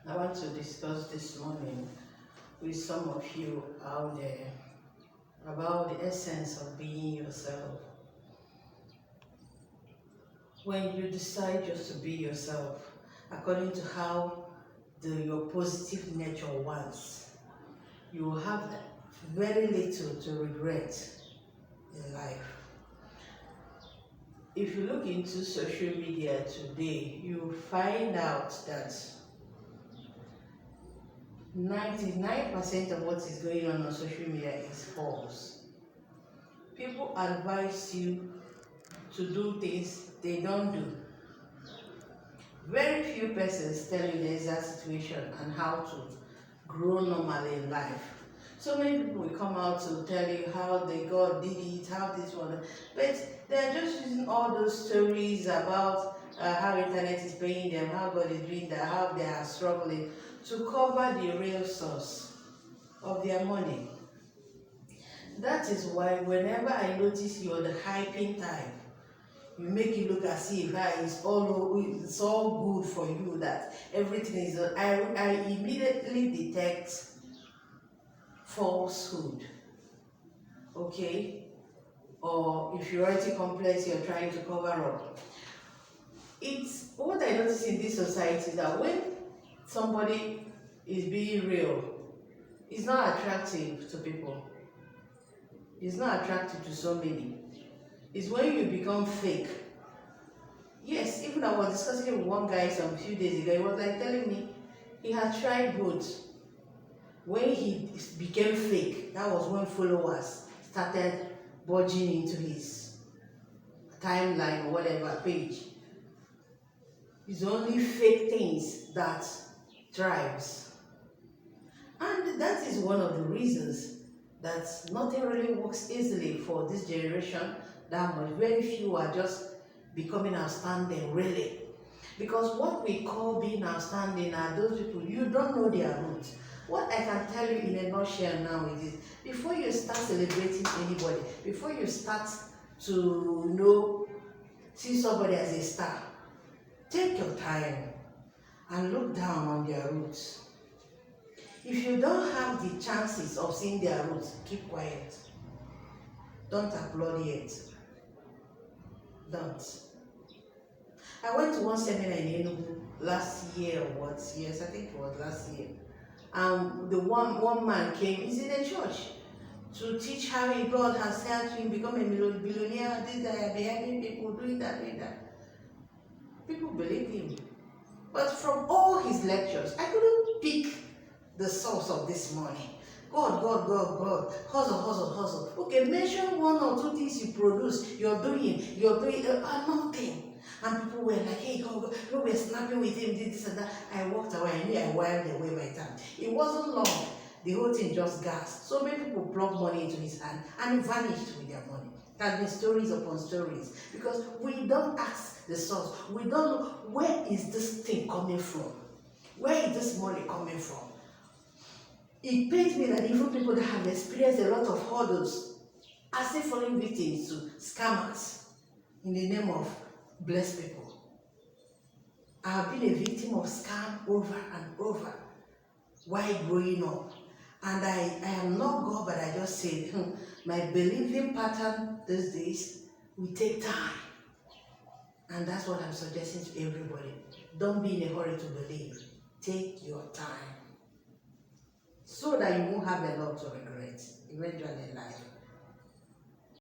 I want to discuss this morning with some of you out there about the essence of being yourself. When you decide just to be yourself, according to how your positive nature wants, you will have very little to regret in life. If you look into social media today, you will find out that 99% of what is going on social media is false. People advise you to do things they don't do. Very few persons tell you the exact situation and how to grow normally in life. So many people will come out to tell you how God did it, how this one, but they're just using all those stories about how internet is paying them, how God is doing that, how they are struggling to cover the real source of their money. That is why whenever I notice you're the hyping type, you make it look as if it's all good for you, that everything is. I immediately detect falsehood. Okay? Or inferiority complex you're trying to cover up. It's what I notice in this society that when somebody is being real, it's not attractive to people. It's not attractive to so many. It's when you become fake. Yes, even I was discussing with one guy some few days ago. He was like telling me he had tried both. When he became fake, that was when followers started budging into his timeline or whatever page. It's only fake things that thrives. And that is one of the reasons that nothing really works easily for this generation that much. Very few are just becoming outstanding, really. Because what we call being outstanding are those people, you don't know their roots. What I can tell you in a nutshell now is this: before you start celebrating anybody, before you start to see somebody as a star, take your time and look down on their roots. If you don't have the chances of seeing their roots, keep quiet. Don't applaud yet. Don't. I went to one seminar in Enugu last year, Yes, I think it was last year. The one man came, he's in a church, to teach how God has helped him become a billionaire, this, that, behaving people, doing that. People believe him. But from all his lectures, I couldn't pick the source of this money. God. Hustle. Okay, mention one or two things you produce, you're doing nothing. And people were like, hey, God, we're snapping with him, this and that. I walked away, I knew I whiled away my time. It wasn't long. The whole thing just gasped. So many people plugged money into his hand and he vanished with their money. There have been stories upon stories. Because we don't ask the source. We don't know, where is this thing coming from? Where is this money coming from? It pains me that even people that have experienced a lot of hurdles are still falling victims to scammers in the name of blessed people. I have been a victim of scam over and over while growing up. And I am not God, but I just said, my believing pattern these days will take time. And that's what I'm suggesting to everybody. Don't be in a hurry to believe. Take your time, so that you won't have a lot to regret eventually.